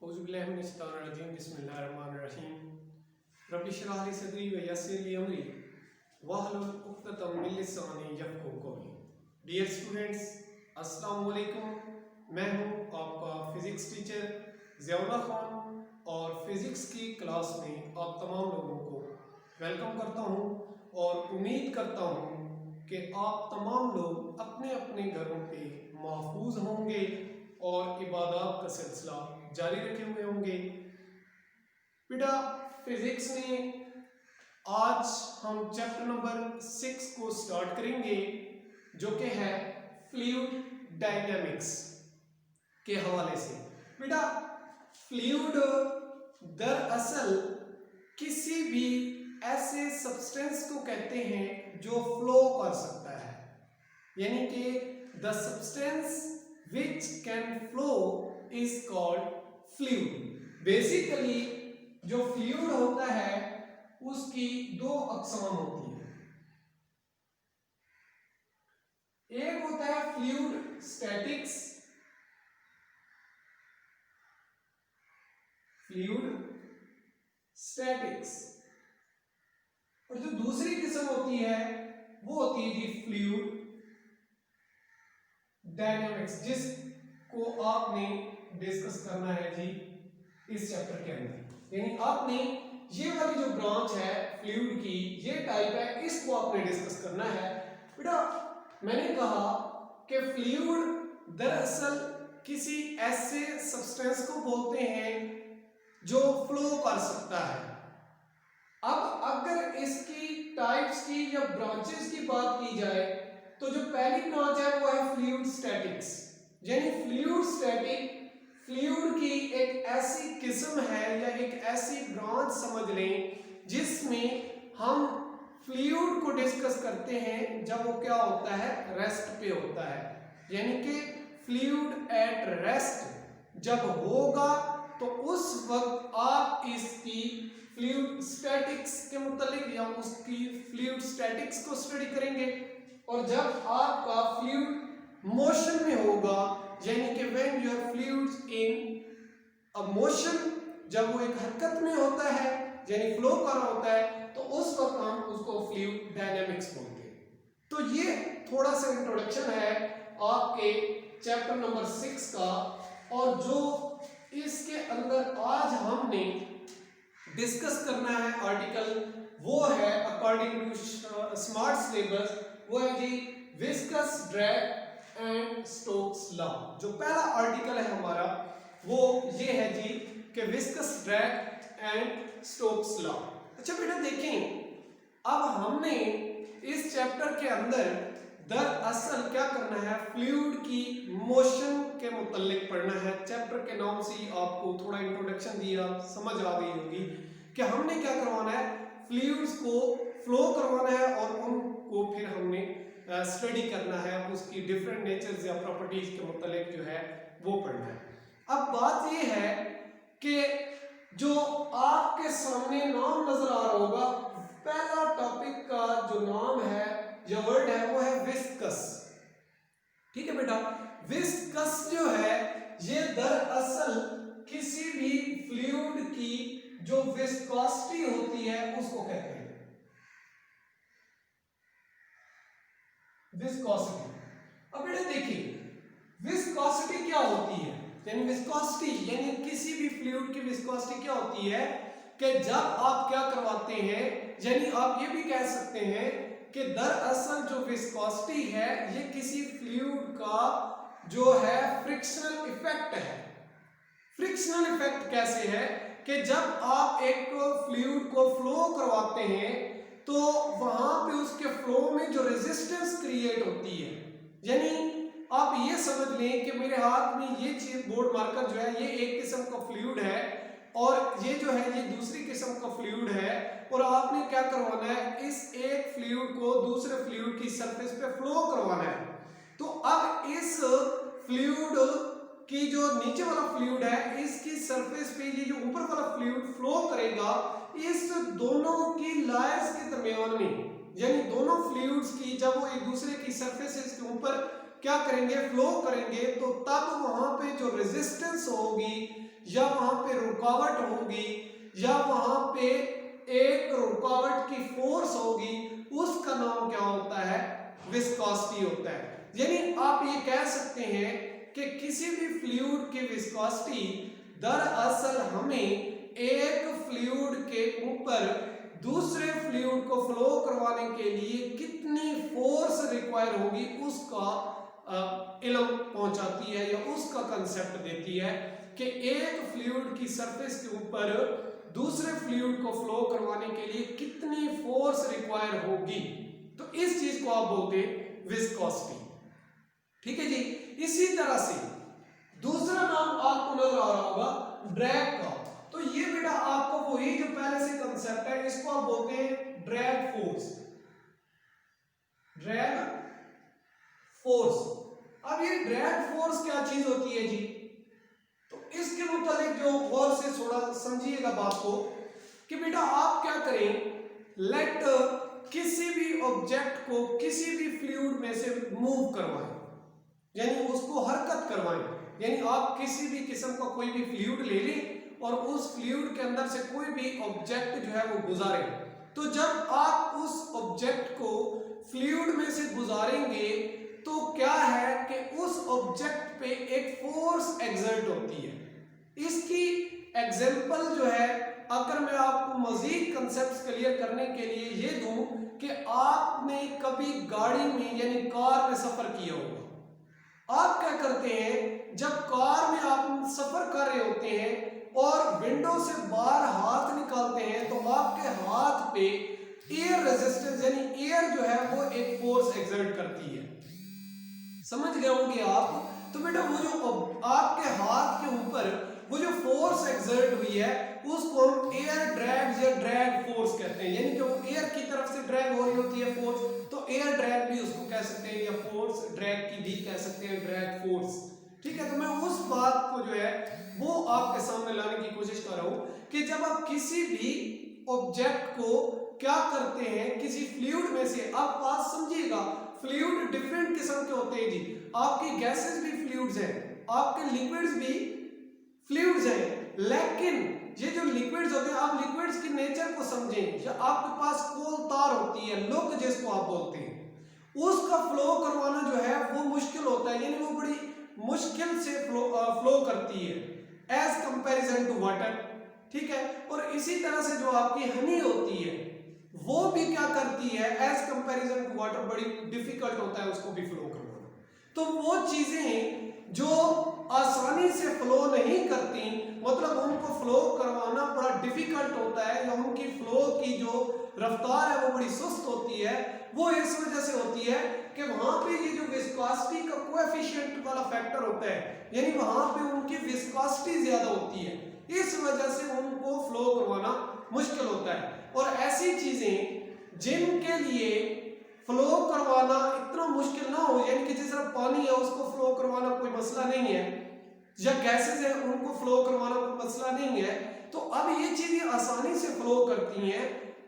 औज़ुबिल्लाहिमिनश्शैतानिर्रजीम बिस्मिल्लाहिर्रहमानिर्रहीम रब्बि इश्रह ली सदरी व यस्सिर ली अमरी वहलुल उक़्दतम मिन लिसानी यफ़क़हू क़ौली। डियर स्टूडेंट्स, अस्सलाम वालेकुम। मैं हूं आपका फिज़िक्स टीचर ज़ियाउल्लाह खान और फिज़िक्स की क्लास में आप तमाम लोगों को वेलकम करता हूं और उम्मीद करता हूं कि आप तमाम लोग अपने अपने घरों पे महफूज होंगे और इबादत का सिलसिला जारी रखे हुए होंगे। बेटा, फिजिक्स में आज हम चैप्टर नंबर 6 को स्टार्ट करेंगे जो कि है फ्लूइड डायनामिक्स के हवाले से। बेटा, फ्लूइड दरअसल किसी भी ऐसे सब्सटेंस को कहते हैं जो फ्लो कर सकता है, यानी कि the substance which can flow is called fluid। Basically जो फ्लूइड होता है उसकी दो अक़साम होती है। एक होता है फ्लूइड स्टैटिक्स, और जो दूसरी किस्म होती है वो होती है जी फ्लूइड डायनामिक्स, जिसको आपने डिस्कस करना है जी इस चैप्टर के अंदर। यानी आपने ये वाली जो ब्रांच है फ्लूइड की, ये टाइप है, इसको आपने डिस्कस करना है। बेटा, मैंने कहा कि फ्लूइड दरअसल किसी ऐसे सब्सटेंस को बोलते हैं जो फ्लो कर सकता है। अब अगर इसकी टाइप्स की या ब्रांचेस की बात की जाए तो जो पहली ब्रांच है वो है फ्लूइड स्टैटिक्स। यानी फ्लूइड स्टैटिक फ्लूइड की एक ऐसी किस्म है या एक ऐसी ब्रांच समझ लें जिसमें हम फ्लूइड को डिस्कस करते हैं जब वो क्या होता है, रेस्ट पे होता है। यानी कि फ्लूइड एट रेस्ट जब होगा तो उस वक्त आप इसकी फ्लूइड स्टैटिक्स के मुतालिक या उसकी फ्लूइड स्टैटिक्स को स्टडी करेंगे। और जब आपका फ्लूइड मोशन में होगा, यानी कि when your fluids in a motion, जब वो एक हरकत में होता है यानी फ्लो कर रहा होता है, तो उस वक्त हम उसको फ्लूइड डायनामिक्स बोलते हैं। तो ये थोड़ा सा इंट्रोडक्शन है आपके चैप्टर नंबर 6 का, और जो इसके अंदर आज हमने डिस्कस करना है आर्टिकल वो है अकॉर्डिंग टू स्मार्ट सिलेबस, वो है जी viscous drag and Stokes law. जो पहला आर्टिकल है हमारा वो ये है जी कि viscous drag and Stokes law. अच्छा बेटा, देखें, अब हमने इस चैप्टर के अंदर दरअसल क्या करना है, फ्लूइड की मोशन के मुतालिक पढ़ना है। चैप्टर के नाम से ही आपको थोड़ा इंट्रोडक्शन दिया, समझ आ गई होगी कि हमने क्या करवाना है, फ्लूइड्स को फ्लो करवाना है और उनको फिर हमने स्टडी करना है, उसकी डिफरेंट नेचर्स या प्रॉपर्टीज के मुतालिक जो है वो पढ़ना है। अब बात ये है कि जो आपके सामने नाम नजर आ रहा होगा, पहला टॉपिक का जो नाम है या वर्ड है वो है विस्कस। ठीक है बेटा, विस्कस जो है ये दरअसल किसी भी फ्लूइड की जो विस्कोसिटी होती है उसको कहते हैं विस्कोसिटी। अब बेटा देखिए, विस्कोसिटी क्या होती है, यानी विस्कोसिटी यानी किसी भी फ्लूइड की विस्कोसिटी क्या होती है कि जब आप क्या करवाते हैं, यानी आप ये भी कह सकते हैं कि दरअसल जो विस्कोसिटी है ये किसी फ्लूइड का जो है फ्रिक्शनल इफेक्ट है। फ्रिक्शनल इफेक्ट कैसे है कि जब आप एक फ्लूइड को फ्लो करवाते हैं तो वहां पे उसके फ्लो में जो रेजिस्टेंस क्रिएट होती है, यानी आप ये समझ लें कि मेरे हाथ में ये चीज बोर्ड मार्कर जो है ये एक किस्म का फ्लूइड है और ये जो है ये दूसरी किस्म का फ्लूइड है, और आपने क्या करवाना है, इस एक फ्लूइड को दूसरे फ्लूइड की सरफेस पे फ्लो करवाना है। तो अब इस फ्लूइड की जो नीचे वाला फ्लूइड है इसकी सरफेस पे ये जो ऊपर वाला फ्लूइड फ्लो करेगा, इस दोनों की लायर्स के दरमियान में, यानी दोनों फ्लूइड्स की जब वो एक दूसरे की सरफेसेस के ऊपर क्या करेंगे, फ्लो करेंगे, तो तब वहां पे जो रेजिस्टेंस होगी या वहां पे रुकावट होगी या वहां पे एक रुकावट की फोर्स होगी, उसका नाम क्या होता है, विस्कोसिटी होता है। यानी आप ये कह सकते हैं कि किसी भी फ्लूइड की विस्कोसिटी दरअसल हमें एक फ्लूइड के ऊपर दूसरे फ्लूइड को फ्लो करवाने के लिए कितनी फोर्स रिक्वायर होगी उसका इल्म पहुंचाती है या उसका कंसेप्ट देती है कि एक फ्लूइड की सरफेस के ऊपर दूसरे फ्लूइड को फ्लो करवाने के लिए कितनी फोर्स रिक्वायर होगी। तो इस चीज को आप बोलते हैं विस्कोसिटी। ठीक है जी। इसी तरह से दूसरा नाम आपको नजर आ रहा होगा ड्रैग का। तो ये बेटा आपको वही जो पहले से कंसेप्ट है, इसको आप बोलते हैं ड्रैग फोर्स। Drag force. अब ये ड्रैग फोर्स क्या चीज होती है जी, तो इसके मुताबिक जो गौर से थोड़ा समझिएगा बात को कि बेटा आप क्या करें, लेट किसी भी ऑब्जेक्ट को किसी भी फ्लूइड में से मूव करवाएं, यानी उसको हरकत करवाएं। यानी आप किसी भी किस्म का कोई भी फ्लूइड ले लें और उस फ्लूइड के अंदर से कोई भी ऑब्जेक्ट जो है वो गुजारें। तो जब आप उस ऑब्जेक्ट को फ्लूइड में से गुजारेंगे तो क्या है कि उस ऑब्जेक्ट पे एक फोर्स एक्सर्ट होती है। इसकी एग्जांपल जो है, अगर मैं आपको मजीद कंसेप्ट्स क्लियर करने के लिए ये दूं कि आपने कभी गाड़ी में यानी कार में सफर किया होगा। आप क्या करते हैं, जब कार में आप सफर कर रहे होते हैं और विंडो से बाहर हाथ निकालते हैं तो आपके हाथ पे एयर रेजिस्टेंस यानी एयर जो है वो एक फोर्स एक्सर्ट करती है। समझ गए होंगे आप। तो बेटा वो जो आपके हाथ के ऊपर वो जो फोर्स एक्सर्ट हुई है उसको हम एयर ड्रैग या ड्रैग फोर्स कहते हैं। यानी कि वो एयर की तरफ से ड्रैग हो रही होती है फोर्स, तो एयर ड्रैग भी उसको कह सकते हैं या फोर्स ड्रैग की भी कह सकते हैं, ड्रैग फोर्स। ठीक है। तो मैं उस बात को जो है वो आपके सामने लाने की कोशिश कर रहा हूं कि जब आप किसी भी ऑब्जेक्ट को क्या करते हैं, किसी फ्लूइड में से, आप बात समझिएगा, फ्लूइड डिफरेंट किस्म के होते हैं जी। आपकी गैसेस भी फ्लूइड्स हैं, आपके लिक्विड्स भी फ्लूइड्स हैं, लेकिन ये जो लिक्विड्स होते हैं, आप लिक्विड्स की नेचर को समझें। जो आपके पास कोल तार होती है, लुक जिसको आप बोलते हैं, उसका फ्लो करवाना जो है वो मुश्किल होता है, यानी वो बड़ी मुश्किल से फ्लो करती है एज कंपैरिजन टू वाटर। ठीक है। और इसी तरह से जो आपकी हनी होती है वो भी क्या करती है, एज कंपैरिजन टू वाटर बड़ी डिफिकल्ट होता है उसको भी फ्लो करवाना। तो वो चीजें जो आसानी से फ्लो नहीं करती, मतलब उनको फ्लो करवाना बड़ा डिफिकल्ट होता है या उनकी फ्लो की जो रफ्तार है वो बड़ी सुस्त होती है, वो इस वजह से होती है कि वहां पे ये जो विस्कोसिटी का कोएफिशिएंट वाला फैक्टर होता है, यानी वहां पे उनकी विस्कोसिटी ज्यादा होती है, इस वजह से उनको फ्लो करवाना मुश्किल होता है। और ऐसी चीजें जिनके लिए फ्लो करवाना इतना मुश्किल ना हो, यानी कि जिस तरह पानी है उसको फ्लो करवाना कोई मसला नहीं है, या गैसेस है उनको फ्लो करवाना कोई मसला नहीं है, तो अब ये चीजें आसानी से फ्लो करती हैं।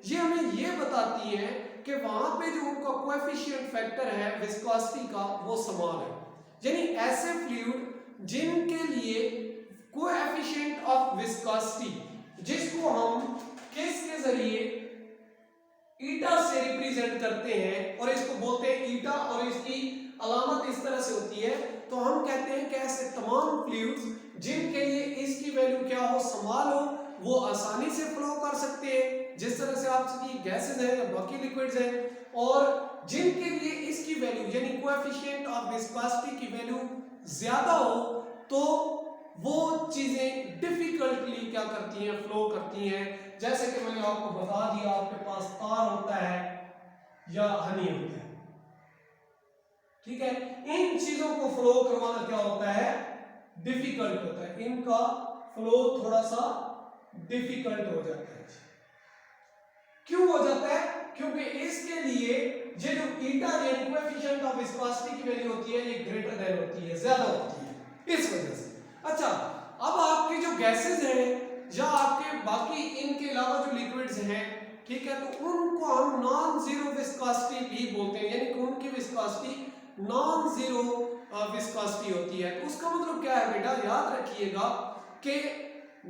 ये हमें ये बताती है कि वहां पे जो उनका कोएफिशिएंट फैक्टर है विस्कोसिटी का वो समान है। यानी ऐसे फ्लूइड जिनके लिए कोएफिशिएंट ऑफ विस्कोसिटी, जिसको हम किसके जरिए ईटा से रिप्रेजेंट करते हैं और इसको बोलते हैं ईटा, और इसकी अलामत इस तरह से होती है, तो हम कहते हैं कि ऐसे तमाम फ्लूइड्स जिनके लिए इसकी वैल्यू क्या हो, समान हो, वो आसानी से फ्लो कर सकते हैं, जिस तरह से आपकी गैसेस हैं या बाकी लिक्विड्स हैं, और जिनके लिए इसकी वैल्यू यानी कोएफिशिएंट ऑफ विस्कोसिटी की वैल्यू ज्यादा हो, तो वो चीजें डिफिकल्टली क्या करती हैं, फ्लो करती हैं। जैसे कि मैंने आपको बता दिया, आपके पास तार होता है या हनी होता है। ठीक है। इन चीजों को फ्लो करवाना क्या होता है, डिफिकल्ट होता है, इनका फ्लो थोड़ा सा डिफिकल्ट हो जाता है। क्यों हो जाता है, क्योंकि इसके लिए ये जो ईटा यानी कोएफिशिएंट ऑफ विस्कोसिटी की वैल्यू होती है ये ग्रेटर देन होती है, ज्यादा होती है, इस वजह से। अच्छा, अब आपकी जो गैसेस हैं या आपके बाकी इनके अलावा जो लिक्विड्स हैं, ठीक है, तो उनको हम नॉन जीरो विस्कोसिटी भी बोलते हैं, यानी कि उनकी विस्कोसिटी नॉन जीरो विस्कोसिटी होती है। तो उसका मतलब क्या है बेटा, याद रखिएगा कि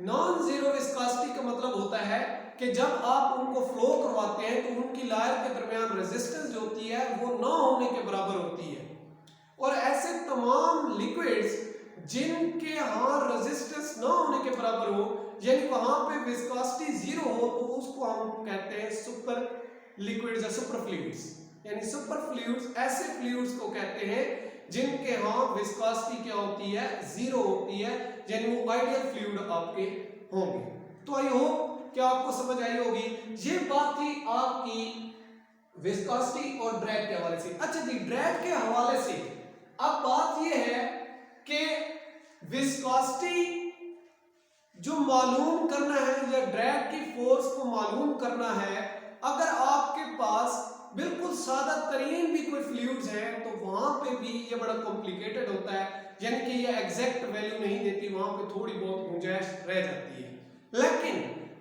नॉन जीरो विस्कोसिटी का मतलब होता है कि जब आप उनको फ्लो करवाते हैं तो उनकी लायर के दरमियान रेजिस्टेंस जो होती है वो ना होने के बराबर होती है। और ऐसे तमाम लिक्विड्स जिनके यहाँ रेजिस्टेंस ना होने के बराबर हो, यानी वहां पे विस्कोसिटी जीरो हो, तो उसको हम कहते हैं सुपर लिक्विड्स या सुपर फ्लूइड्स। यानी सुपर फ्लूइड्स ऐसे फ्लूइड्स को कहते हैं जिनके यहाँ विस्कोसिटी क्या होती है, जीरो होती है, यानी वो आइडियल फ्लूइड आपके होंगे। तो आई होप क्या आपको समझ आई होगी। ये बात थी आपकी विस्कोसिटी और ड्रैग के हवाले से। अच्छा जी, ड्रैग के हवाले से अब बात ये है कि विस्कोसिटी जो मालूम करना है या ड्रैग की फोर्स को मालूम करना है, अगर आपके पास बिल्कुल सादा तरीन भी कोई फ्लूइड्स है तो वहां पे भी ये बड़ा कॉम्प्लिकेटेड होता है, यानी कि ये एग्जैक्ट वैल्यू नहीं देती, वहां पे थोड़ी बहुत गुंजाइश रह जाती है। लेकिन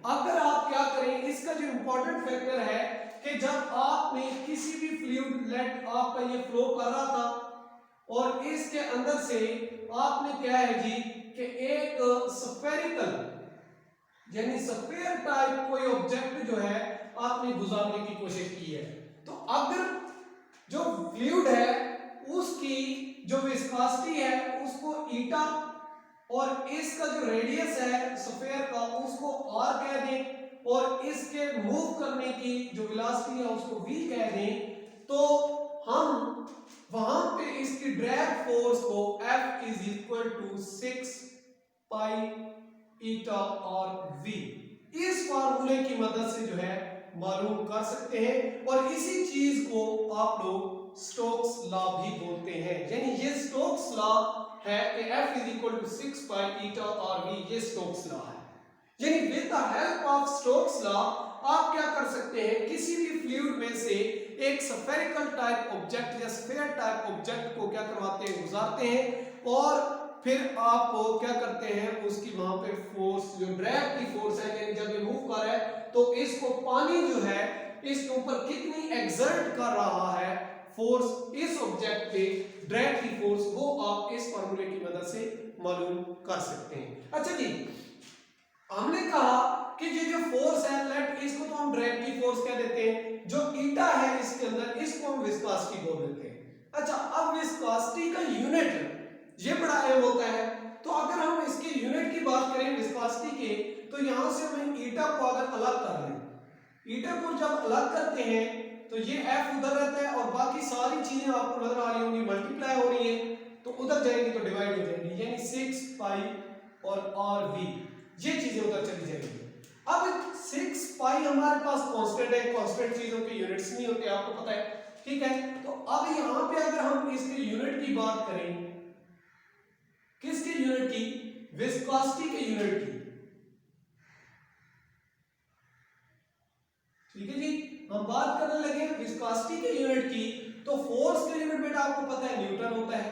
अगर आप क्या करें, इसका जो इंपॉर्टेंट फैक्टर है कि जब आपने किसी भी फ्लूइड लेट आपका ये फ्लो कर रहा था और इसके अंदर से आपने क्या है जी कि एक स्फेरिकल यानी स्फीयर टाइप कोई ऑब्जेक्ट जो है आपने गुजारने की कोशिश की है, तो अगर जो फ्लूइड है उसकी जो विस्कोसिटी है उसको ईटा और इसका जो रेडियस है स्फीयर का उसको आर कह दें और इसके मूव करने की जो वेलोसिटी है उसको v कह दें, तो हम वहां पे इसकी ड्रैग फोर्स को F इज इक्वल टू 6 पाई ईटा और v इस फार्मूले की मदद से जो है मालूम कर सकते हैं। और इसी चीज को आप लोग स्टोक्स लॉ भी बोलते हैं, यानी ये स्टोक्स लॉ है कि F इज इक्वल टू 6 पाई ईटा और v, ये स्टोक्स लॉ है। यानी with the help of Stokes law आप क्या कर सकते हैं, किसी भी फ्लूइड में से एक स्फेरिकल टाइप ऑब्जेक्ट या स्फीयर टाइप ऑब्जेक्ट को क्या करवाते हैं, गुजारते हैं, और फिर आप क्या करते हैं उसकी वहां पे फोर्स जो ड्रैग की फोर्स है, यानी जब ये मूव कर रहा है तो इसको पानी जो है इसके ऊपर कितनी एक्सर्ट कर रहा है फोर्स इस ऑब्जेक्ट पे, ड्रैग की फोर्स, वो आप इस फार्मूले की मदद से मालूम कर सकते हैं। अच्छा जी, हमने कहा कि ये जो फोर्स है लेट इसको तो हम ड्रैग की फोर्स कह देते हैं, जो ईटा है इसके अंदर इसको हम विस्कोसिटी बोल देते हैं। अच्छा, अब विस्कोसिटी का यूनिट ये बड़ा अहम होता है, तो अगर हम इसके यूनिट की बात करें विस्कोसिटी के, तो यहां से हम ईटा को अगर अलग कर लें, ईटा को जब अलग करते हैं तो ये F उधर रहता है और बाकी सारी चीजें आपको नजर आ रही होंगी मल्टीप्लाई हो रही है, तो उधर जाएंगी तो डिवाइड हो जाएंगी, यानी 6 पाई और RV ये चीजें उधर चली जाएंगी। अब 6 पाई हमारे पास कांस्टेंट है, कांस्टेंट चीजों के यूनिट्स नहीं होते, आपको पता है, ठीक है। तो अब यहां पे अगर हम इसके यूनिट की बात करें, किसके यूनिट की, विस्कोसिटी के यूनिट की, ठीक है जी, हम बात करने लगे विस्कोसिटी के यूनिट की, तो फोर्स के यूनिट बेटा आपको पता है न्यूटन होता है,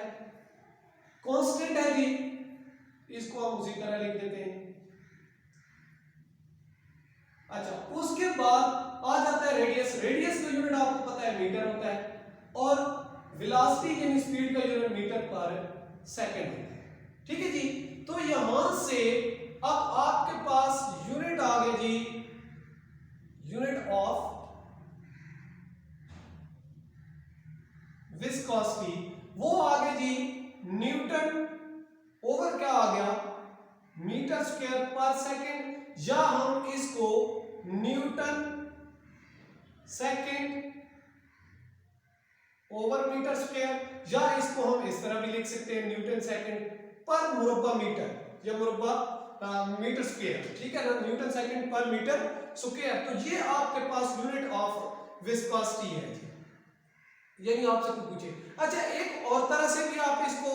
कांस्टेंट है जी, इसको हम उसी तरह लिख देते हैं। अच्छा, उसके बाद आ जाता है रेडियस, रेडियस का यूनिट आपको पता है मीटर होता है, और वेलोसिटी यानी स्पीड का यूनिट मीटर पर सेकंड होता है, ठीक है जी। तो यहां से अब आपके पास यूनिट आ गए जी, यूनिट ऑफ विस्कोसिटी, वो आ गए जी न्यूटन ओवर क्या आ गया, मीटर स्क्वायर पर सेकंड, या हम इसको newton second over metre square, या इसको हम इस तरह भी लिख सकते हैं न्यूटन सेकंड पर मुरब्बा मीटर या मुरब्बा मीटर स्क्वायर, ठीक है ना, न्यूटन सेकंड पर मीटर स्क्वायर। तो ये आपके पास यूनिट ऑफ विस्कोसिटी है, यानी आपसे कुछ पूछे। अच्छा, एक और तरह से भी आप इसको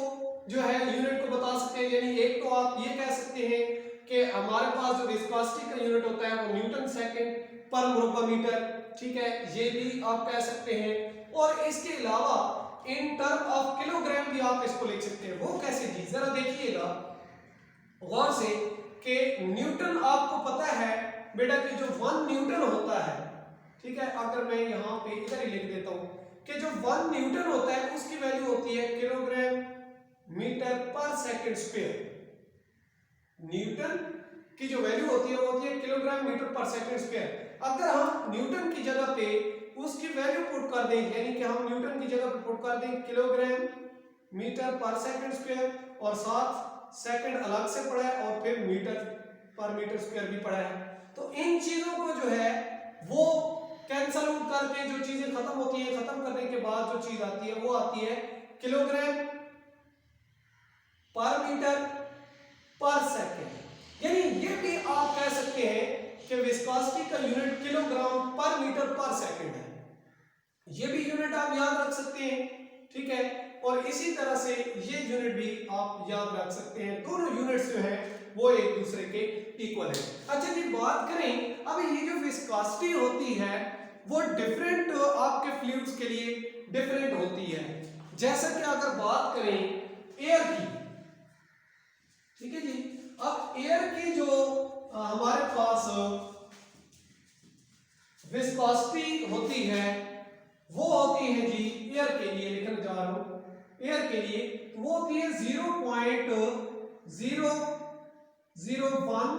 जो है यूनिट को बता सकते हैं, यानी एक तो आप ये कह सकते हैं कि हमारे पास जो विस्कोसिटी का यूनिट होता है वो न्यूटन सेकंड पर मुरब्बा मीटर, ठीक है, ये भी आप कह सकते हैं। और इसके अलावा इन टर्म ऑफ किलोग्राम भी आप इसको लिख सकते हैं। वो कैसे जी, जरा देखिएगा गौर से कि न्यूटन आपको पता है बेटा कि जो 1 न्यूटन होता है, ठीक है, अगर मैं यहाँ पे इधर ही लिख देता हूँ कि जो 1 न्यूटन होता है उसकी वैल्यू होती है किलोग्राम मीटर पर सेकंड स्क्वायर। न्यूटन की जो वैल्यू होती है वो होती है किलोग्राम मीटर पर सेकंड स्क्वायर। अगर हम न्यूटन की जगह पे उसकी वैल्यू पुट कर दें, यानी कि हम न्यूटन की जगह पे पुट कर दें किलोग्राम मीटर पर सेकंड स्क्वायर और साथ सेकंड अलग से पड़ा है और फिर मीटर पर मीटर स्क्वायर भी पड़ा है, तो इन चीजों को जो है वो कैंसल आउट करके जो चीजें खत्म होती है, खत्म करने के बाद जो चीज आती है वो आती है किलोग्राम पर मीटर पर सेकंड। यानी ये भी आप कह सकते हैं कि विस्कोसिटी का यूनिट किलोग्राम पर मीटर पर सेकंड है। ये भी यूनिट आप याद रख सकते हैं, ठीक है। और इसी तरह से ये यूनिट भी आप याद रख सकते हैं। दोनों यूनिट्स जो हैं वो एक दूसरे के इक्वल है। अच्छा जी, बात करें अब ये जो विस्कोसिटी होती है वो डिफरेंट आपके फ्लूइड्स के लिए डिफरेंट होती है। जैसा कि अगर बात करें एयर की, ठीक है जी, अब एयर की जो हमारे पास विस्कोसिटी होती है वो होती है जी एयर के लिए, लिखने जा रहा हूं एयर के लिए, वो होती है 0.001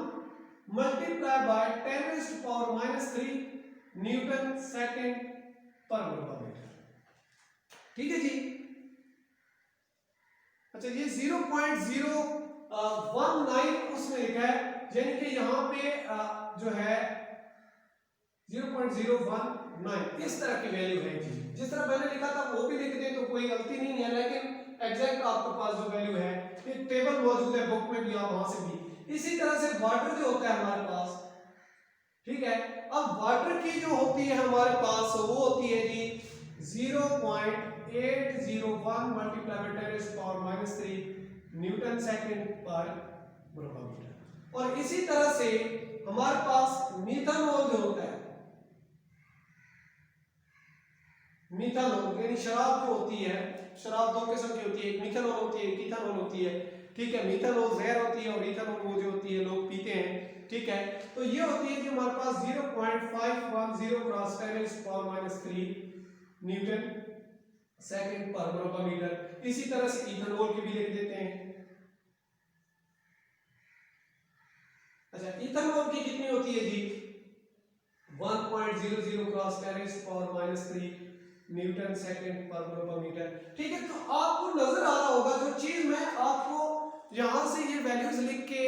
मल्टीप्लाई बाय 10⁻³ न्यूटन सेकंड पर मीटर। ठीक है जी। अच्छा, ये 0.019 उसमें लिखा है, यानी कि यहां पे जो है 0.019 इस तरह की वैल्यू है जी। जिस तरह मैंने लिखा था वो भी लिख दें तो कोई गलती नहीं है, लेकिन एग्जैक्ट आपके पास जो वैल्यू है ये टेबल मौजूद है बुक में भी, आप वहां से भी। इसी तरह से वाटर जो होता है हमारे पास, ठीक है, अब वाटर की जो होती है हमारे पास वो होती है जी 0.801 मल्टीप्लाई बाय 10⁻³ न्यूटन सेकंड पर वर्ग मीटर। और इसी तरह से हमारे पास मीथानॉल जो होता है, मीथानॉल यानी शराब जो होती है, शराब दो किस्म की होती है, एक मीथानॉल होती है, एक इथानॉल होती है, ठीक है। मीथानॉल जहर होती है और इथानॉल वो जो होती है लोग पीते हैं, ठीक है। तो ये होती है कि हमारे पास 0.510 क्रॉस 10⁻³ न्यूटन सेकंड पर वर्ग मीटर। इसी तरह से इथानॉल की भी लिख देते हैं। अच्छा, इथानॉल की कितनी होती है जी 1.00 क्रॉस 10⁻³ न्यूटन सेकंड पर वर्ग मीटर। ठीक है, तो आपको नजर आ रहा होगा जो चीज मैं आपको यहां से ये वैल्यूज लिख के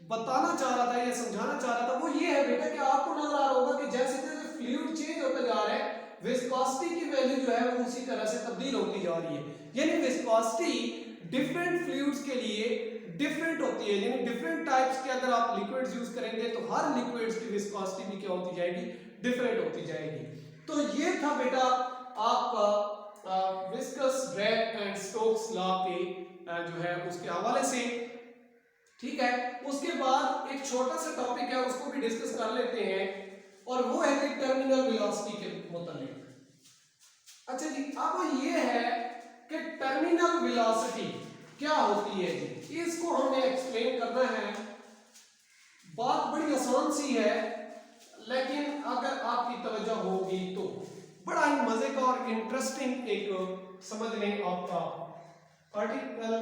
बताना चाह रहा था या समझाना चाह रहा था वो ये है बेटा कि आपको नजर आ रहा होगा कि जैसे जैसे फ्लूइड चेंज होता जा रहा है विस्कोसिटी की वैल्यू जो है वो उसी तरह से तब्दील होती जा रही है। यानी विस्कोसिटी डिफरेंट फ्लूइड्स के लिए डिफरेंट होती है, यानी डिफरेंट टाइप्स के अगर आप लिक्विड्स यूज करेंगे तो हर लिक्विड्स की विस्कोसिटी भी क्या होती जाएगी, डिफरेंट होती जाएगी। तो ये था बेटा आपका viscous drag and Stokes law के जो है उसके हवाले से, ठीक है। उसके बाद एक छोटा सा टॉपिक है उसको भी डिस्कस कर लेते हैं और वो है कि टर्मिनल वेलोसिटी के मुताबिक। अच्छा जी, अब ये है कि टर्मिनल वेलोसिटी क्या होती है जी, इसको हमें एक्सप्लेन करना है। बात बड़ी आसान सी है लेकिन अगर आपकी तवज्जो होगी तो बड़ा ही मजे का और इंटरेस्टिंग एक समझ लें आपका आर्टिकल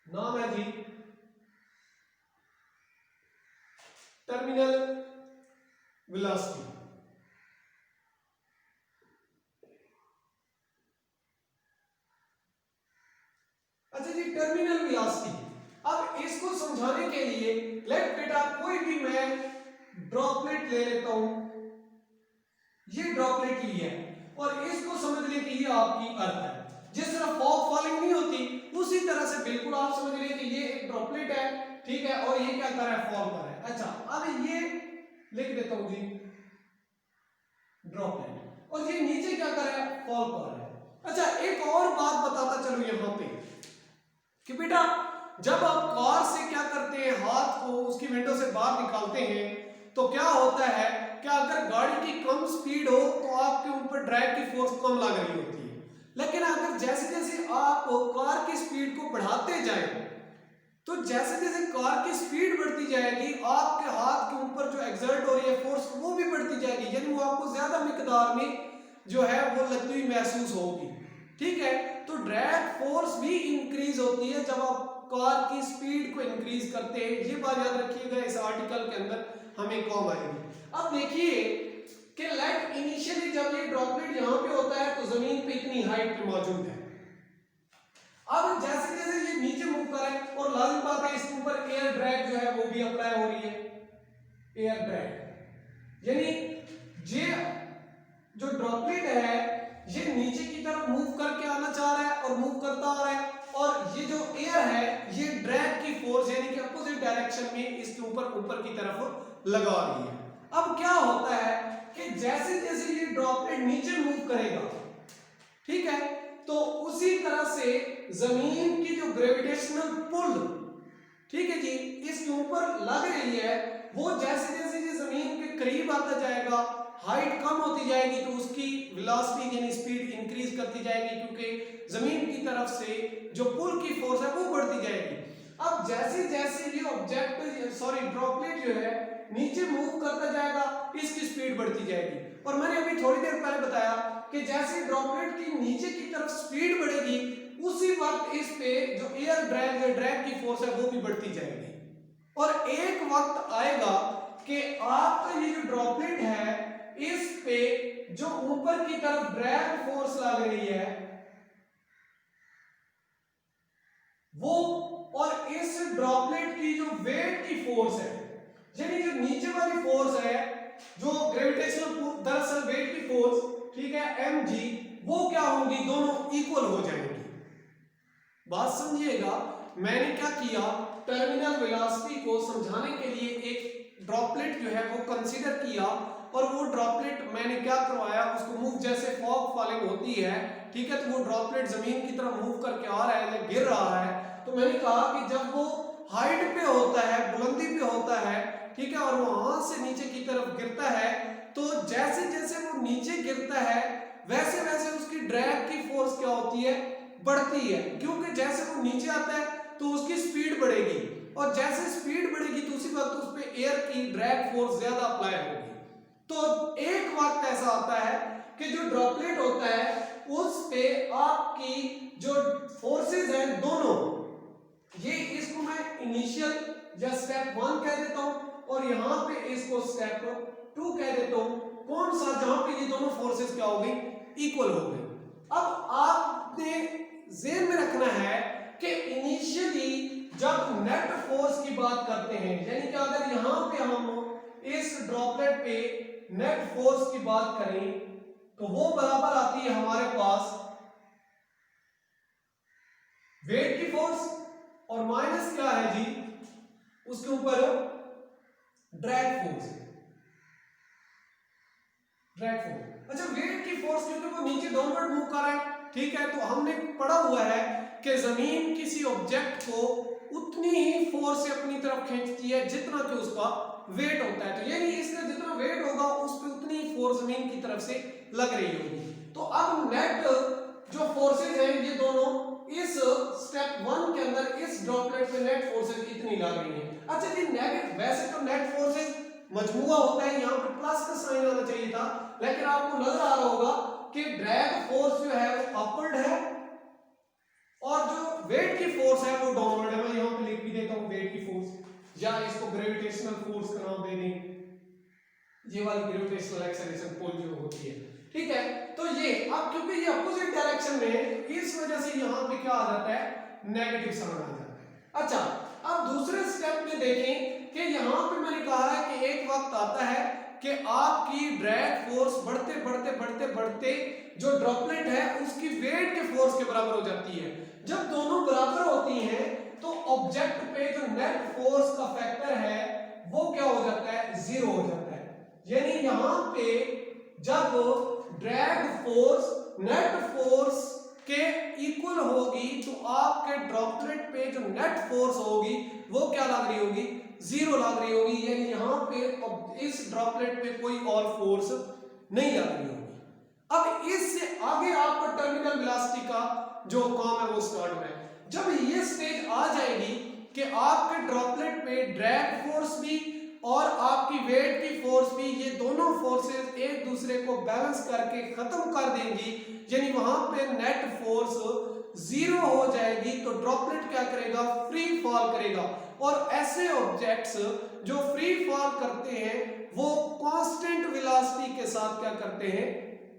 नाम है जी टर्मिनल वेलोसिटी। अच्छा जी, टर्मिनल वेलोसिटी, अब इसको समझाने के लिए लेट बेटा कोई भी मैं ड्रॉपलेट ले लेता हूं, ये ड्रॉपलेट लिया है और इसको समझ लें कि ये आपकी अर्थ है। जिस तरह फॉग फॉलिंग नहीं होती उसी तरह से बिल्कुल आप समझ लें कि ये एक ड्रॉपलेट है, ठीक है, और ये क्या कर रहा है, फॉल कर रहा है। अच्छा, अब ये लिख देता हूं जी ड्रॉपलेट और ये नीचे क्या कर रहा है, फॉल कर रहा है। अच्छा, एक और बात बताता चलो यहां पे कि बेटा जब आप कार से क्या करते हैं, हाथ को उसकी विंडो से बाहर निकालते हैं तो क्या होता है कि अगर गाड़ी की कम स्पीड हो तो आपके ऊपर ड्रैग की फोर्स कम लग रही होती है, लेकिन अगर जैसे जैसे आप कार की स्पीड को बढ़ाते जाएं तो जैसे जैसे कार की स्पीड बढ़ती जाएगी आपके हाथ के ऊपर जो एक्सर्ट हो रही है फोर्स वो भी बढ़ती जाएगी, यानी वो आपको ज्यादा मिकदार में जो है वो लगती हुई महसूस होगी। ठीक है, तो ड्रैग फोर्स भी इंक्रीज होती है जब आप कार की स्पीड को इंक्रीज करते हैं। ये बात याद रखिएगा, इस आर्टिकल के अंदर हमें कॉम आएगी। अब देखिए कि लाइट इनिशियली जब ये ड्रॉपलेट यहाँ पे होता है तो जमीन पे इतनी हाइट पे मौजूद है। अब जैसे जैसे ये नीचे मूव कर रहा है, और लाजिम बात है इसके ऊपर एयर ड्रैग जो है वो भी अप्लाई हो रही है, एयर ड्रैग। यानी ये जो ड्रॉपलेट है ये नीचे की तरफ मूव करके आना चाह रहा है और मूव करता आ रहा है, और ये जो एयर है ये ड्रैग की फोर्स यानी कि अपोजिट डायरेक्शन में इसके ऊपर की तरफ लगा रही है। अब क्या होता है कि जैसे जैसे ये ड्रॉपलेट नीचे मूव करेगा, ठीक है, तो उसी तरह से जमीन की जो ग्रेविटेशनल पुल, ठीक है जी, इसके ऊपर लग रही है, वो जैसे जैसे ये जमीन के करीब आता जाएगा, हाइट कम होती जाएगी तो उसकी वेलोसिटी यानी स्पीड इंक्रीज करती जाएगी, क्योंकि जमीन की तरफ से जो पुल की फोर्स है वो बढ़ती जाएगी। अब जैसे जैसे ये ड्रॉपलेट जो है नीचे मूव करता जाएगा, इसकी स्पीड बढ़ती जाएगी। और मैंने अभी थोड़ी देर पहले बताया कि जैसे ड्रॉपलेट की नीचे की तरफ स्पीड बढ़ेगी, उसी वक्त इस पे जो एयर ड्रैग या ड्रैग की फोर्स है वो भी बढ़ती जाएगी। और एक वक्त आएगा कि आपका ये जो ड्रॉपलेट है इस पे जो ऊपर की तरफ ड्रैग फोर्स लग रही है वो, और इस ड्रॉपलेट की जो वेट की फोर्स है, यानी जो नीचे वाली फोर्स है जो ग्रेविटेशनल दरअसल वेट की फोर्स, ठीक है, mg, वो क्या होंगी, दोनों इक्वल हो जाएंगी। बात समझिएगा, मैंने क्या किया, टर्मिनल वेलोसिटी को समझाने के लिए एक ड्रॉपलेट जो है वो कंसीडर किया, और वो ड्रॉपलेट मैंने क्या करवाया, उसको मूव, जैसे फॉग फॉलिंग होती है, ठीक है, तो वो ड्रॉपलेट जमीन की तरफ मूव करके आ रहा है, गिर रहा है, तो मैंने कहा कि जब वो हाइट पे होता है, बुलंदी पे होता है, ठीक है, और वहां से नीचे की तरफ गिरता है, तो जैसे जैसे वो नीचे गिरता है वैसे वैसे उसकी ड्रैग की फोर्स क्या होती है, बढ़ती है, क्योंकि जैसे वो नीचे आता है तो उसकी स्पीड बढ़ेगी, और जैसे स्पीड बढ़ेगी तो उसी वक्त उस पे एयर की ड्रैग फोर्स ज्यादा अप्लाई होगी। तो एक वक्त ऐसा आता है कि जो ड्रॉपलेट होता है उस पे आपकी जो फोर्सेस हैं दोनों, ये इसको मैं इनिशियल या स्टेप 1 कह देता हूं, और यहां पे इसको स्टेप 2 कह देता हूं। कौन सा, जहां पे ये दोनों फोर्सेस क्या हो गई, इक्वल हो गई। अब आपने ज़हन में रखना है कि इनिशियली जब नेट फोर्स की बात करते हैं, यानी कि अगर यहां पे हम इस ड्रॉपलेट पे नेट फोर्स की बात करें तो वो बराबर आती है हमारे पास वेट की फोर्स, और माइनस क्या है जी, उसके ऊपर ड्रैग फोर्स। अच्छा, वेट की फोर्स क्योंकि वो नीचे डाउनवर्ड मूव कर रहा है, ठीक है, तो हमने पढ़ा हुआ है कि जमीन किसी ऑब्जेक्ट को उतनी ही फोर्स से अपनी तरफ खींचती है जितना कि उसका वेट होता है, तो यानी इसका जितना वेट होगा उस पर उतनी ही फोर्स जमीन की तरफ से लग रही होगी। तो अब नेट जो फोर्सेज हैं ये दोनों इस स्टेप 1 के अंदर इस ड्रॉपलेट पे नेट फोर्सेज कितनी लग रही हैं। अच्छा जी, नेगेटिव, वैसे तो नेट फोर्सेज मजमूआ होता है, यहाँ पे प्लस का साइन आना चाहिए था, लेकिन आपको नजर आ रहा होगा कि ड्रैग फोर्स जो है वो अपवर्ड है और जो वेट की फोर्स है वो डाउनवर्ड है। मैं यहाँ पे लिख भी देता हूँ वेट की फोर्स, या इसको ग्रेविटेशनल फोर्स का नाम दे दें, ये वाली ग्रेविटेशनल एक्सेलरेशन पुल जो होती है, ठीक है। तो ये अब क्योंकि ये अपोजिट डायरेक्शन में, इस वजह से यहाँ पे क्या आ जाता है, नेगेटिव साइन आ जाता है। अच्छा, अब दूसरे स्टेप में देखें कि यहाँ पे मैंने कहा है कि एक वक्त आता है कि आपकी ड्रैग फोर्स बढ़ते बढ़ते बढ़ते बढ़ते जो ड्रॉपलेट है उसकी वेट के फोर्स के बराबर हो जाती है। जब दोनों बराबर होती हैं तो ऑब्जेक्ट पे जो नेट फोर्स का फैक्टर है वो क्या हो जाता है, 0 हो जाता है। यानी यहाँ पे जब ड्रैग फोर्स नेट फोर्स के इक्वल होगी तो आपके ड्रॉपलेट पे जो नेट फोर्स होगी वो क्या लग रही होगी, 0 लग रही होगी। यानी यहाँ पे इस ड्रॉपलेट पे कोई और फोर्स नहीं लग रही होगी। अब इससे आगे आपका टर्मिनल वेलोसिटी का जो काम है वो स्टार्ट हो रहा है। जब ये स्टेज आ जाएगी कि आपके ड्रॉपलेट पे ड्रैग फोर्स भी और आपकी वेट की फोर्स भी, ये दोनों फोर्सेस एक दूसरे को बैलेंस करके खत्म कर देंगी, यानी वहां पे नेट फोर्स जीरो हो जाएगी, तो ड्रॉपलेट क्या करेगा, फ्री फॉल करेगा। और ऐसे ऑब्जेक्ट्स जो फ्री फॉल करते हैं वो कांस्टेंट वेलोसिटी के साथ क्या करते हैं,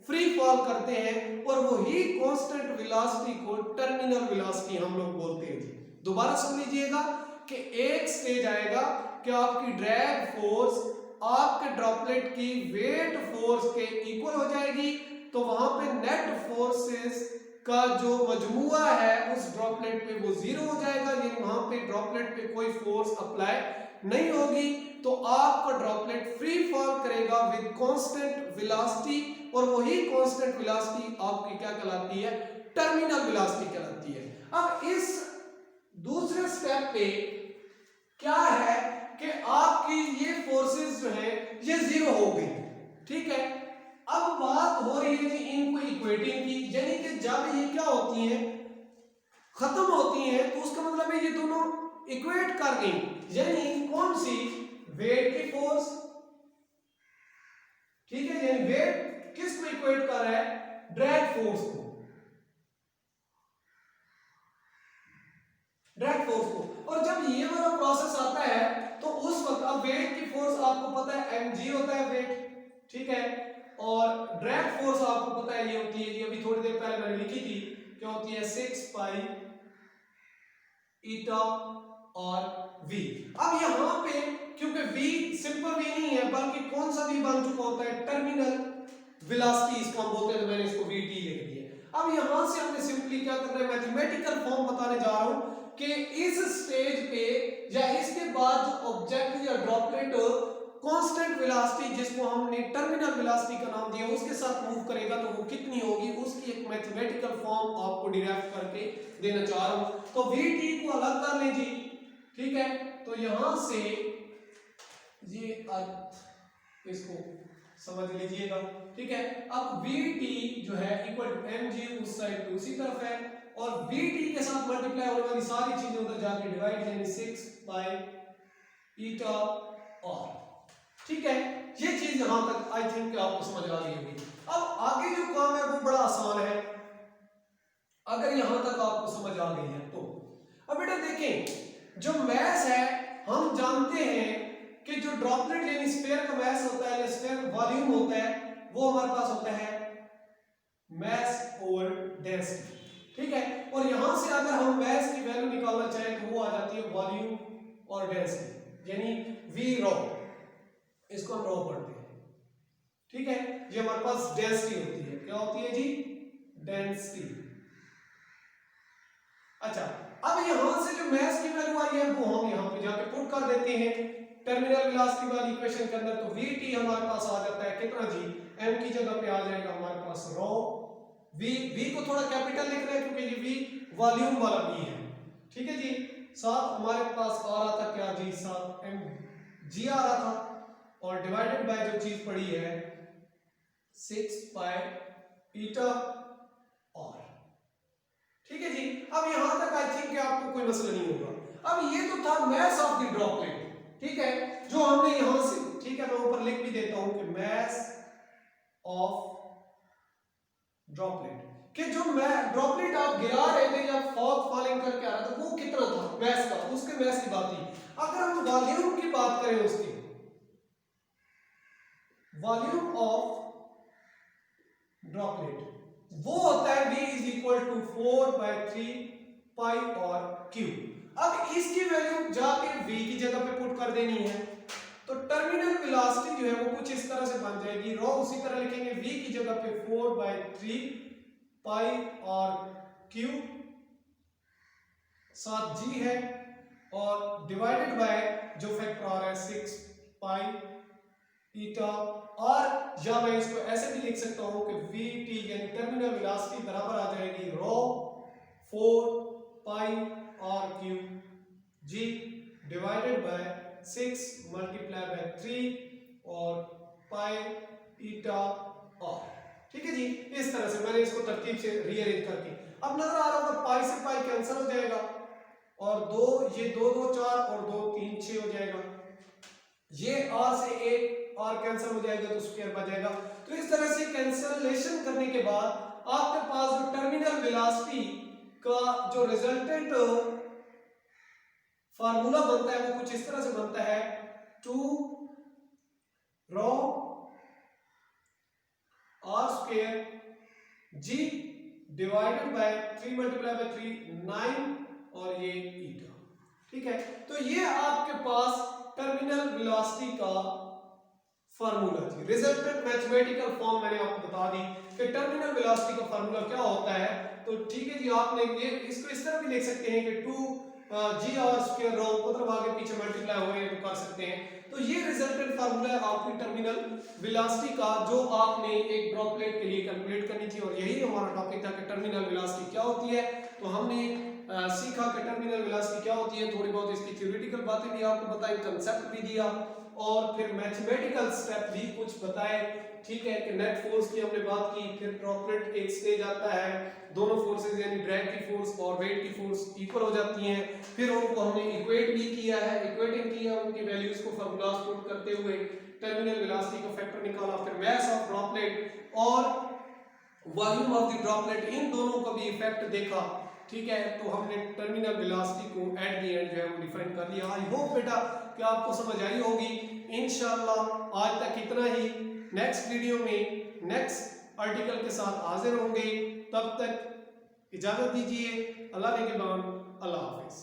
फ्री फॉल करते हैं, और वही कांस्टेंट वेलोसिटी को टर्मिनल वेलोसिटी हम लोग बोलते हैं। दोबारा सुन लीजिएगा कि एक स्टेज आएगा कि आपकी ड्रैग फोर्स आपके ड्रॉपलेट की वेट फोर्स के इक्वल हो जाएगी, तो वहां पे नेट फोर्सेस का जो मजमुआ है उस ड्रॉपलेट पे वो जीरो हो जाएगा, यानी वहां पे ड्रॉपलेट पे कोई फोर्स अप्लाई नहीं होगी, तो आपका ड्रॉपलेट फ्री फॉल करेगा विद कांस्टेंट वेलोसिटी, और वही कांस्टेंट वेलोसिटी आपकी क्या कहलाती है, टर्मिनल वेलोसिटी कहलाती है। अब इस दूसरे स्टेप पे क्या है कि आपकी ये फोर्सेस जो है ये जीरो हो गई, ठीक है। अब बात हो रही है कि इनको इक्वेटिंग की, यानी कि जब ये क्या होती हैं, खत्म होती हैं, तो उसका मतलब है ये दोनों इक्वेट कर गई, यानी कौन सी, वेट की फोर्स, ठीक है, यानी वेट किसको इक्वेट कर रहा है, ड्रैग फोर्स को, ड्रैग फोर्स को। और जब ये वाला प्रोसेस आता है तो उस वक्त, अब वेट की फोर्स आपको पता है mg होता है वेट, ठीक है, और ड्रैग फोर्स आपको पता है ये होती है, ये अभी थोड़ी देर पहले मैंने लिखी थी, क्या होती है, 6 पाई ईटा और v। अब यहां पे क्योंकि v सिंपल v नहीं है बल्कि कौन सा v बन चुका होता है, टर्मिनल वेलोसिटी इसको हम बोलते हैं, तो मैंने इसको vt लिख दिया। अब यहां से हमने सिंपली क्या करना है, मैथमेटिकल फॉर्म बताने जा रहा हूं कि इस स्टेज पे या इसके बाद जो ऑब्जेक्ट या ड्रॉपलेट कांस्टेंट वेलोसिटी जिसको हमने टर्मिनल वेलोसिटी का नाम दिया उसके साथ मूव करेगा तो वो कितनी होगी, उसकी एक मैथमेटिकल फॉर्म आपको डिराइव करके देना चाह रहा हूं। तो vt को अलग कर लीजिए, ठीक है, तो यहां से ये अर्थ इसको समझ लीजिएगा, ठीक है। अब vt जो है इक्वल टू mg उस साइड पे उसी तरफ है, और vt के साथ मल्टीप्लाई होने वाली सारी चीजें उधर जाके डिवाइड, यानी 6 पाई ईटा और, ठीक है, ये चीज यहां तक आई थिंक आपको समझ आ गई होगी। अब आगे जो काम है वो बड़ा आसान है, अगर यहां तक आपको समझ आ गई है तो। अब बेटा देखें, जो मैस है हम जानते हैं कि जो ड्रॉपलेट यानी स्फीयर का मैस होता है या स्फीयर वॉल्यूम होता है वो हमारे पास होता है मैस ओवर डेंसिटी, ठीक है। और यहां से अगर हम मैस की वैल्यू निकालना चाहें तो वो आ जाती है वॉल्यूम और डेंसिटी, यानी वी रॉ, इसको हम रॉ पढ़ते हैं, ठीक है। ये हमारे पास डेंसिटी होती है, क्या होती है जी, डेंसिटी। अच्छा, अब यहां से जो मैस की वैल्यू आई है वो हम यहां पे जाके पुट कर देते हैं टर्मिनल वेलोसिटी वाली इक्वेशन के अंदर, तो vt हमारे पास आ जाता है कितना जी, m की जगह पे आ जाएगा हमारे पास रॉ, v को थोड़ा कैपिटल लिख रहे हैं क्योंकि ये v वॉल्यूम वाला v है, ठीक है जी। साथ हमारे पास आ रहा था क्या जी, साथ mg आ रहा था, और डिवाइडेड बाय जो चीज पड़ी है 6 पाई ईटा और, ठीक है जी। अब यहां तक आई थिंक आपको कोई मसला नहीं होगा। अब ये तो था मैस ऑफ द ड्रॉपलेट, ठीक है, जो हमने यहां से, ठीक है, मैं ऊपर लिख भी देता हूं कि मैस ऑफ ड्रॉपलेट, कि जो ड्रॉपलेट आप गिरा रहे थे या फॉग फॉलिंग करके आ रहा था वो कितना था मैस का, उसके मैस की बात थी। अगर हम वॉल्यूम की बात करें, उसकी वॉल्यूम ऑफ ड्रॉपलेट वो होता है v इज इक्वल टू 4/3 पाई और q। अब इसकी वैल्यू जाके v की जगह पे पुट कर देनी है, तो टर्मिनल वेलोसिटी जो है वो कुछ इस तरह से बन जाएगी, रॉ उसी तरह लिखेंगे, v की जगह पे 4/3 पाई और q, साथ g है, और डिवाइडेड बाय जो फैक्टर आ रहा है 6 पाई ईटा, और या मैं इसको ऐसे भी लिख सकता हूं कि vt यानी टर्मिनल वेलोसिटी बराबर आ जाएगी रॉ 4 पाई और q g divided by 6 multiply by 3 और पाई ईटा और, ठीक है जी। इस तरह से मैंने इसको तरतीब से रीअरेंज करके, अब नजर आ रहा होगा पाई से पाई कैंसिल हो जाएगा, और 2 ये 2 2 4 और 2 3 6 हो जाएगा, ये r से एक r कैंसिल हो जाएगा तो स्क्वायर बच जाएगा। तो इस तरह से कैंसलेशन करने के बाद आपके पास जो टर्मिनल वेलोसिटी का जो रिजल्टेंट फार्मूला बनता है वो कुछ इस तरह से बनता है 2 rho r square g divided by 3 multiply by 3 9 और ये ईटा। ठीक है, तो ये आपके पास टर्मिनल वेलोसिटी का फार्मूला थी। रिजल्टेंट मैथमेटिकल फॉर्म मैंने आपको बता दी कि टर्मिनल वेलोसिटी का फार्मूला क्या होता है। तो ठीक है जी, आपने ये इसको इस तरह भी लिख सकते हैं कि 2 जी आर स्क्वायर रो, मतलब आगे पीछे मल्टीप्लाई हो रहे हैं तो कर सकते हैं। तो ये रिजल्टेंट फार्मूला है आपकी टर्मिनल वेलोसिटी का, जो आपने एक ड्रॉपलेट के लिए कैलकुलेट करनी थी। और यही हमारा टॉपिक था कि टर्मिनल वेलोसिटी क्या होती है। तो हमने सीखा कि टर्मिनल वेलोसिटी क्या होती है, थोड़ी बहुत इसकी थ्योरेटिकल बातें भी आपको बताई, कंसेप्ट भी दिया और फिर मैथमेटिकल स्टेप भी कुछ बताए। ठीक है, कि नेट फोर्स की हमने बात की, फिर ड्रॉपलेट एक स्टेज आता है, दोनों फोर्सेस यानी ड्रैग की फोर्स और वेट की फोर्स इक्वल हो जाती हैं। फिर उनको हमने इक्वेट भी किया है, इक्वेटिंग किया, उनकी वैल्यूज को फार्मूलास पुट करते हुए टर्मिनल वेलोसिटी का फैक्टर निकाला। फिर मास ऑफ ड्रॉपलेट और वॉल्यूम ऑफ द ड्रॉपलेट, इन दोनों का भी इफेक्ट देखा। ठीक है, तो हमने टर्मिनल वेलोसिटी को एट द एंड जो है वो डिफाइन कर लिया। आई होप बेटा कि आपको समझ आई होगी। इंशाल्लाह आज तक इतना ही। नेक्स्ट वीडियो में नेक्स्ट आर्टिकल के साथ हाजिर होंगे। तब तक इजाजत दीजिए। अल्लाह ने के बाद अल्लाह हाफिज।